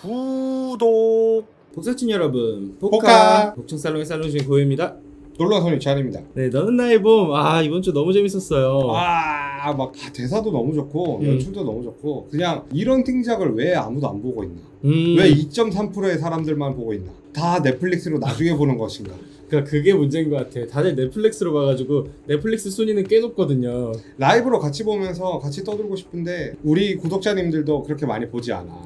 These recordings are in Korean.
구독. 복사친 여러분, 포카. 복층살롱의 살롱신 고유입니다. 놀라서는 잔입니다. 네, 너는 나의 봄. 이번 주 너무 재밌었어요. 막 대사도 너무 좋고 연출도 너무 좋고, 그냥 이런 띵작을 왜 아무도 안 보고 있나? 왜 2.3%의 사람들만 보고 있나? 다 넷플릭스로 나중에 보는 것인가? 그러니까 그게 문제인 것 같아. 다들 넷플릭스로 봐가지고 넷플릭스 순위는 꽤 높거든요. 라이브로 같이 보면서 같이 떠들고 싶은데 우리 구독자님들도 그렇게 많이 보지 않아.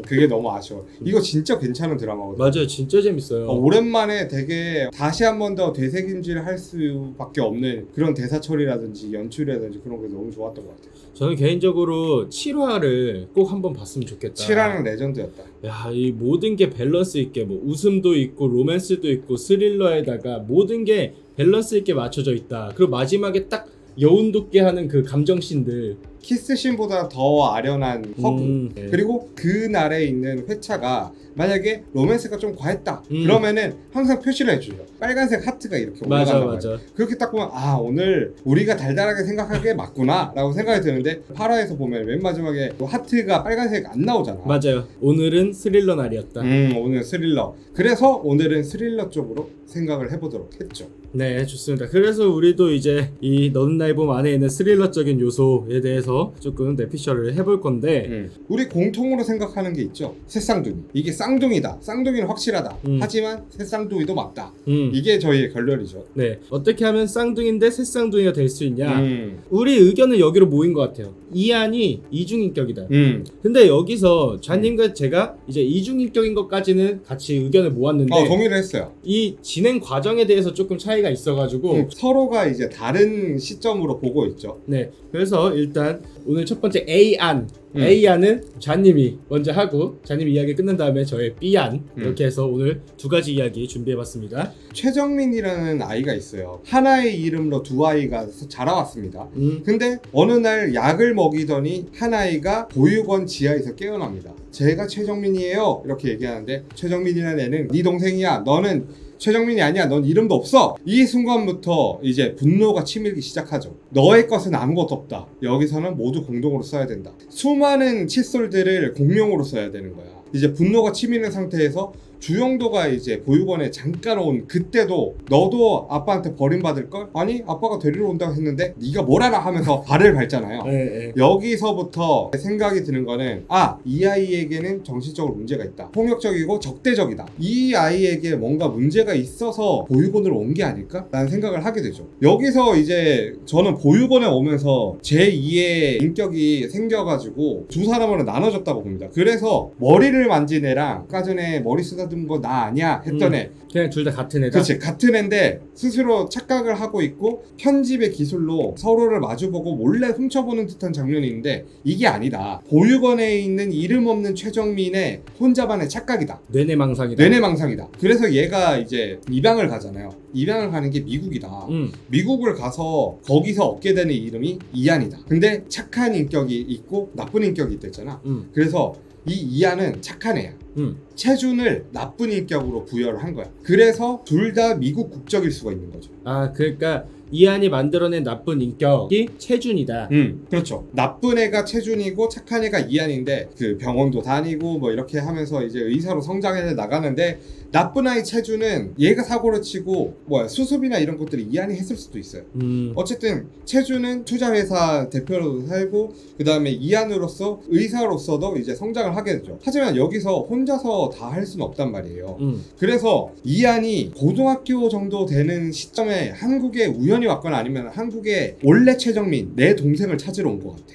그게 너무 아쉬워. 이거 진짜 괜찮은 드라마거든. 맞아요, 진짜 재밌어요. 오랜만에 되게 다시 한 번 더 되새김질 할 수밖에 없는 그런 대사 처리라든지 연출이라든지 그런 게 너무 좋았던 것 같아요. 저는 개인적으로 7화를 꼭 한번 봤으면 좋겠다. 7화는 레전드였다. 야, 이 모든 게 밸런스 있게, 뭐 웃음도 있고 로맨스도 있고 스릴러에다가 모든 게 밸런스 있게 맞춰져 있다. 그리고 마지막에 딱 여운 돋게 하는 그 감정씬들. 키스씬보다 더 아련한 허브. 네. 그리고 그날에 있는 회차가 만약에 로맨스가 좀 과했다 그러면은 항상 표시를 해줘요. 빨간색 하트가 이렇게 올라간단 말이에요. 그렇게 딱 보면 오늘 우리가 달달하게 생각하기에 맞구나 라고 생각이 드는데, 8화에서 보면 맨 마지막에 하트가 빨간색 안 나오잖아. 맞아요. 오늘은 스릴러 날이었다. 오늘 스릴러. 그래서 오늘은 스릴러 쪽으로 생각을 해보도록 했죠. 네, 좋습니다. 그래서 우리도 이제 이 너는 나의 봄 안에 있는 스릴러적인 요소에 대해서 조금 내피셜을 해볼 건데, 우리 공통으로 생각하는 게 있죠. 새쌍둥이. 이게 쌍둥이다. 쌍둥이는 확실하다. 하지만 새쌍둥이도 맞다. 이게 저희의 결론이죠. 네, 어떻게 하면 쌍둥이인데 새쌍둥이가 될 수 있냐. 우리 의견은 여기로 모인 것 같아요. 이안이 이중인격이다. 근데 여기서 좌님과 제가 이제 이중인격인 것까지는 같이 의견을 모았는데 동의를 했어요. 이 진행 과정에 대해서 조금 차이가 있어가지고 서로가 이제 다른 시점으로 보고 있죠. 네, 그래서 일단 오늘 첫 번째 A안 A안은 좌님이 먼저 하고 좌님 이야기 끝난 다음에 저의 B안 이렇게 해서 오늘 두 가지 이야기 준비해봤습니다. 최정민이라는 아이가 있어요. 하나의 이름으로 두 아이가 자라왔습니다. 근데 어느 날 약을 먹이더니 한 아이가 보육원 지하에서 깨어납니다. 제가 최정민이에요 이렇게 얘기하는데, 최정민이라는 애는 네 동생이야, 너는 최정민이 아니야, 넌 이름도 없어. 이 순간부터 이제 분노가 치밀기 시작하죠. 너의 것은 아무것도 없다. 여기서는 모두 공동으로 써야 된다. 수많은 칫솔들을 공용으로 써야 되는 거야. 이제 분노가 치미는 상태에서 주영도가 이제 보육원에 잠깐 온 그때도 너도 아빠한테 버림받을걸? 아니 아빠가 데리러 온다고 했는데 네가 뭘 알아 하면서 발을 밟잖아요. 네. 여기서부터 생각이 드는 거는, 이 아이에게는 정신적으로 문제가 있다. 폭력적이고 적대적이다. 이 아이에게 뭔가 문제가 있어서 보육원으로 온 게 아닐까? 라는 생각을 하게 되죠. 여기서 이제 저는 보육원에 오면서 제2의 인격이 생겨가지고 두 사람으로 나눠졌다고 봅니다. 그래서 머리를 만진 애랑 아까 전에 머리 쓰다듬은 거 나 아니야 했던 애, 그냥 둘 다 같은 애다. 그렇지, 같은 애인데 스스로 착각을 하고 있고 편집의 기술로 서로를 마주보고 몰래 훔쳐보는 듯한 장면이 있는데, 이게 아니다. 보육원에 있는 이름 없는 최정민의 혼자만의 착각이다. 뇌내망상이다. 뇌내망상이다. 그래서 얘가 이제 입양을 가잖아요. 입양을 가는 게 미국이다. 미국을 가서 거기서 얻게 되는 이름이 이안이다. 근데 착한 인격이 있고 나쁜 인격이 있댔잖아. 그래서 이 이안은 착한 애야. 체준을 나쁜 인격으로 부여를 한 거야. 그래서 둘 다 미국 국적일 수가 있는 거죠. 그러니까 이안이 만들어낸 나쁜 인격이 체준이다. 그렇죠. 나쁜 애가 체준이고 착한 애가 이안인데, 그 병원도 다니고 뭐 이렇게 하면서 이제 의사로 성장해 나가는데, 나쁜 아이 체준은 얘가 사고를 치고 수습이나 이런 것들을 이안이 했을 수도 있어요. 어쨌든 체준은 투자회사 대표로도 살고, 그 다음에 이안으로서 의사로서도 이제 성장을 하게 되죠. 하지만 여기서 혼자서 다 할 수는 없단 말이에요. 그래서 이안이 고등학교 정도 되는 시점에 한국에 우연히 왔거나 아니면 한국에 원래 최정민, 내 동생을 찾으러 온 것 같아.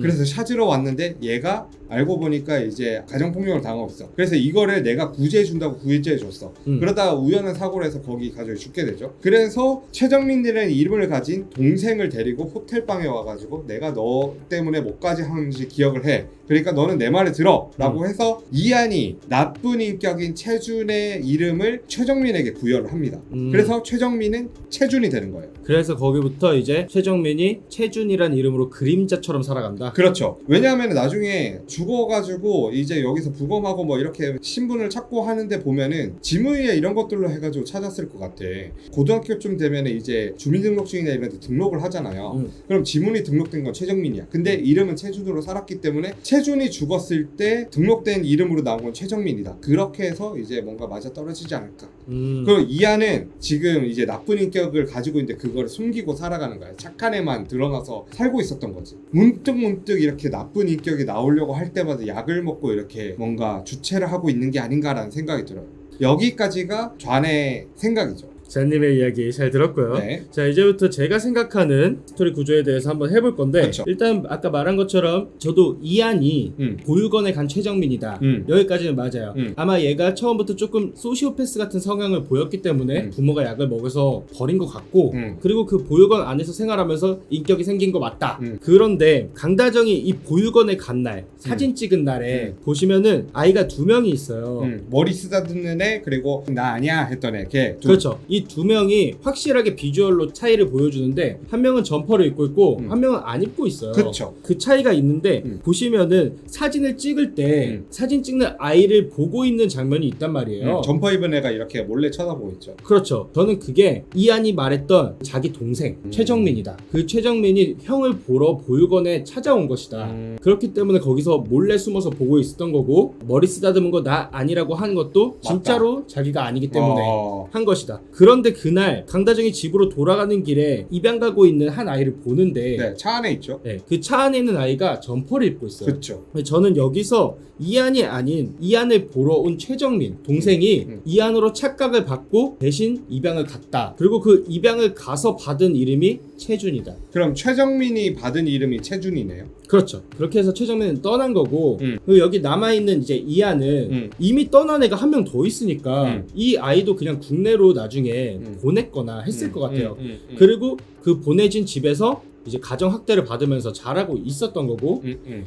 그래서 찾으러 왔는데 얘가 알고 보니까 이제 가정폭력을 당하고 있어. 그래서 이거를 내가 구제해준다고 구제해줬어. 그러다가 우연한 사고를 해서 거기 가족이 죽게 되죠. 그래서 최정민이라는 이름을 가진 동생을 데리고 호텔방에 와가지고 내가 너 때문에 뭐까지 하는지 기억을 해. 그러니까 너는 내 말을 들어 라고 해서 이안이 나쁜 인격인 최준의 이름을 최정민에게 부여를 합니다. 그래서 최정민은 최준이 되는 거예요. 그래서 거기부터 이제 최정민이 최준이란 이름으로 그림자처럼 사람처럼 살아간다. 그렇죠. 왜냐하면 나중에 죽어가지고 이제 여기서 부검하고 뭐 이렇게 신분을 찾고 하는데 보면은 지문이나 이런 것들로 해가지고 찾았을 것 같아. 고등학교쯤 되면은 이제 주민등록증이나 이런 데 등록을 하잖아요. 그럼 지문이 등록된 건 최정민이야. 근데 이름은 최준으로 살았기 때문에 최준이 죽었을 때 등록된 이름으로 나온 건 최정민이다. 그렇게 해서 이제 뭔가 맞아 떨어지지 않을까. 그리고 이하는 지금 이제 나쁜 인격을 가지고 있는데 그걸 숨기고 살아가는 거야. 착한 애만 드러나서 살고 있었던 거지. 문득 이렇게 나쁜 인격이 나오려고 할 때마다 약을 먹고 이렇게 뭔가 주체를 하고 있는 게 아닌가라는 생각이 들어요. 여기까지가 좌의 생각이죠. 잔님의 이야기 잘 들었고요. 네. 자, 이제부터 제가 생각하는 스토리 구조에 대해서 한번 해볼 건데 그쵸. 일단 아까 말한 것처럼 저도 이한이 보육원에 간 최정민이다. 여기까지는 맞아요. 아마 얘가 처음부터 조금 소시오패스 같은 성향을 보였기 때문에 부모가 약을 먹여서 버린 것 같고 그리고 그 보육원 안에서 생활하면서 인격이 생긴 거 맞다. 그런데 강다정이 이 보육원에 간 날 사진 찍은 날에 보시면은 아이가 2명이 있어요. 머리 쓰다듬는 애 그리고 나 아니야 했던 애 걔. 그렇죠. 이 2명이 확실하게 비주얼로 차이를 보여주는데 한 명은 점퍼를 입고 있고 한 명은 안 입고 있어요. 그쵸. 그 차이가 있는데 보시면은 사진을 찍을 때 사진 찍는 아이를 보고 있는 장면이 있단 말이에요. 점퍼 입은 애가 이렇게 몰래 쳐다보고 있죠. 그렇죠. 저는 그게 이한이 말했던 자기 동생 최정민이다. 그 최정민이 형을 보러 보육원에 찾아온 것이다. 그렇기 때문에 거기서 몰래 숨어서 보고 있었던 거고 머리 쓰다듬은 거 나 아니라고 한 것도 진짜로 자기가 아니기 때문에 한 것이다. 그런데 그날 강다정이 집으로 돌아가는 길에 입양 가고 있는 한 아이를 보는데 네, 차 안에 있죠. 네, 그 차 안에 있는 아이가 점퍼를 입고 있어요. 그렇죠. 저는 여기서 이한이 아닌 이한을 보러 온 최정민 동생이 이한으로 착각을 받고 대신 입양을 갔다. 그리고 그 입양을 가서 받은 이름이 최준이다. 그럼 최정민이 받은 이름이 최준이네요. 그렇죠. 그렇게 해서 최정민은 떠난 거고 그리고 여기 남아있는 이제 이한은 이미 떠난 애가 한 명 더 있으니까 이 아이도 그냥 국내로 나중에 보냈거나 했을 것 같아요. 그리고 그 보내진 집에서 이제 가정 학대를 받으면서 자라고 있었던 거고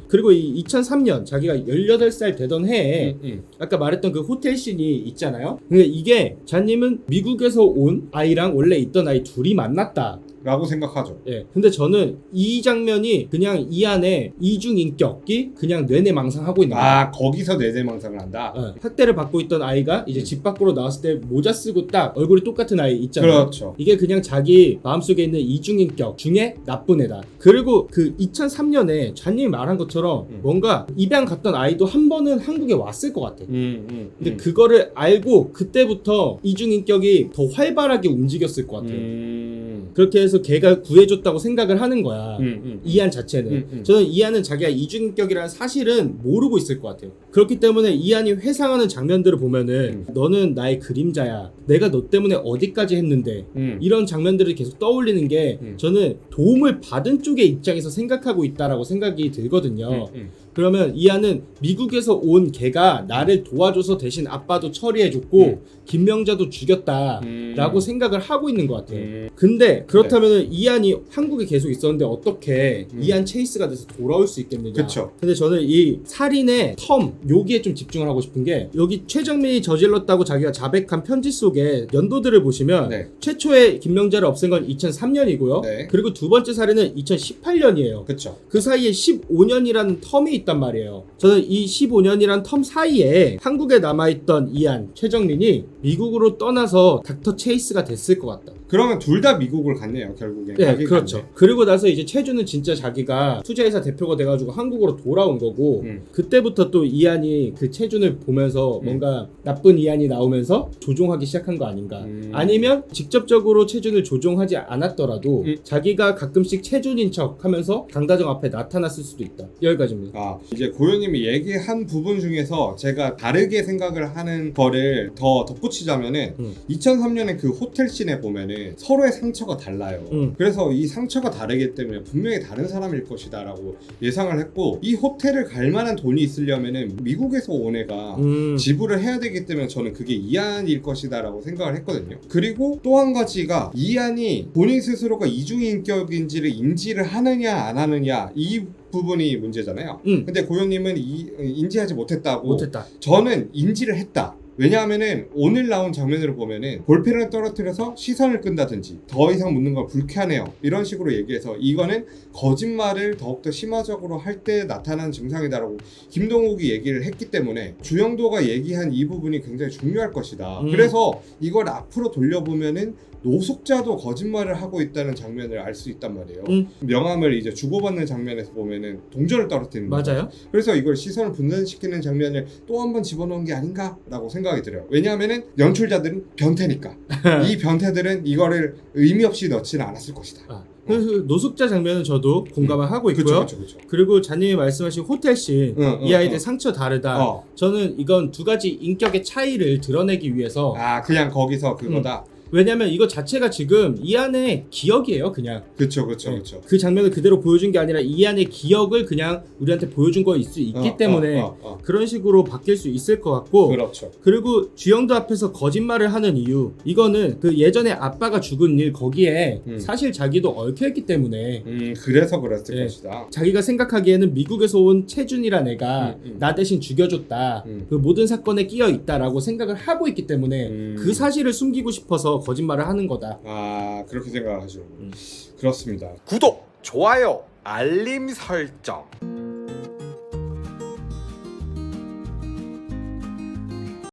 그리고 이 2003년 자기가 18살 되던 해에 아까 말했던 그 호텔 씬이 있잖아요. 근데 이게 잔님은 미국에서 온 아이랑 원래 있던 아이 둘이 만났다 라고 생각하죠. 예. 근데 저는 이 장면이 그냥 이 안에 이중 인격이 그냥 뇌내망상하고 있는 거예요. 아, 거기서 뇌내망상을 한다. 예. 학대를 받고 있던 아이가 이제 집 밖으로 나왔을 때 모자 쓰고 딱 얼굴이 똑같은 아이 있잖아요. 그렇죠. 이게 그냥 자기 마음속에 있는 이중 인격 중에 나쁜 애다. 그리고 그 2003년에 잔님이 말한 것처럼 뭔가 입양 갔던 아이도 한 번은 한국에 왔을 것 같아. 근데 그거를 알고 그때부터 이중 인격이 더 활발하게 움직였을 것 같아요. 그렇게 해서 걔가 구해줬다고 생각을 하는 거야. 이한 자체는. 저는 이한은 자기가 이중인격이라는 사실은 모르고 있을 것 같아요. 그렇기 때문에 이한이 회상하는 장면들을 보면은 너는 나의 그림자야. 내가 너 때문에 어디까지 했는데 이런 장면들을 계속 떠올리는 게 저는 도움을 받은 쪽의 입장에서 생각하고 있다라고 생각이 들거든요. 그러면 이한은 미국에서 온 걔가 나를 도와줘서 대신 아빠도 처리해줬고 김명자도 죽였다라고 생각을 하고 있는 것 같아요. 근데 그렇다면 이한이 한국에 계속 있었는데 어떻게 이한 체이스가 돼서 돌아올 수 있겠느냐. 그쵸. 근데 저는 이 살인의 텀 여기에 좀 집중을 하고 싶은 게 여기 최정민이 저질렀다고 자기가 자백한 편지 속에 연도들을 보시면 최초에 김명자를 없앤 건 2003년이고요. 그리고 두 번째 살인은 2018년이에요. 그쵸. 그 사이에 15년이라는 텀이 있단 말이에요. 저는 이 15년이란 텀 사이에 한국에 남아있던 이한, 최정민이 미국으로 떠나서 닥터 체이스가 됐을 것 같다. 그러면 둘 다 미국을 갔네요, 결국에. 네, 그렇죠. 갔네. 그리고 나서 이제 최준은 진짜 자기가 투자회사 대표가 돼가지고 한국으로 돌아온 거고 그때부터 또 이한이 그 최준을 보면서 뭔가 나쁜 이한이 나오면서 조종하기 시작한 거 아닌가. 아니면 직접적으로 최준을 조종하지 않았더라도 자기가 가끔씩 최준인 척 하면서 강다정 앞에 나타났을 수도 있다. 여기까지입니다. 아, 이제 고현님이 얘기한 부분 중에서 제가 다르게 생각을 하는 거를 더 덧붙이자면은 2003년에 그 호텔 씬에 보면은 서로의 상처가 달라요. 그래서 이 상처가 다르기 때문에 분명히 다른 사람일 것이다 라고 예상을 했고 이 호텔을 갈 만한 돈이 있으려면은 미국에서 온 애가 지불을 해야 되기 때문에 저는 그게 이한일 것이다 라고 생각을 했거든요. 그리고 또 한 가지가 이한이 본인 스스로가 이중인격인지를 인지를 하느냐 안 하느냐 이 부분이 문제잖아요. 근데 고현님은 인지하지 못했다고. 못했다. 저는 인지를 했다. 왜냐하면은 오늘 나온 장면으로 보면은 볼펜을 떨어뜨려서 시선을 끈다든지 더 이상 묻는 건 불쾌하네요 이런 식으로 얘기해서 이거는 거짓말을 더욱더 심화적으로 할 때 나타나는 증상이다라고 김동욱이 얘기를 했기 때문에 주영도가 얘기한 이 부분이 굉장히 중요할 것이다. 그래서 이걸 앞으로 돌려보면은 노숙자도 거짓말을 하고 있다는 장면을 알 수 있단 말이에요. 명함을 이제 주고받는 장면에서 보면은 동전을 떨어뜨리는 맞아요. 그래서 이걸 시선을 분산시키는 장면을 또 한 번 집어넣은 게 아닌가라고 생각이 들어요. 왜냐하면은 연출자들은 변태니까 이 변태들은 이거를 의미 없이 넣지는 않았을 것이다. 그래서 노숙자 장면은 저도 공감을 하고 있고요. 그쵸. 그리고 자님이 말씀하신 호텔씬 이 아이들 상처 다르다. 저는 이건 두 가지 인격의 차이를 드러내기 위해서 그냥 거기서 그거다. 왜냐면 이거 자체가 지금 이 안에 기억이에요, 그냥. 그쵸. 그 장면을 그대로 보여준 게 아니라 이 안에 기억을 그냥 우리한테 보여준 거일 수 있기 때문에 그런 식으로 바뀔 수 있을 것 같고. 그렇죠. 그리고 주영도 앞에서 거짓말을 하는 이유, 이거는 그 예전에 아빠가 죽은 일 거기에 사실 자기도 얽혀있기 때문에 그래서 그랬을 것이다. 자기가 생각하기에는 미국에서 온 채준이란 애가 나 대신 죽여줬다. 그 모든 사건에 끼어 있다라고 생각을 하고 있기 때문에 그 사실을 숨기고 싶어서 거짓말을 하는 거다. 그렇게 생각하죠. 그렇습니다. 구독, 좋아요, 알림 설정.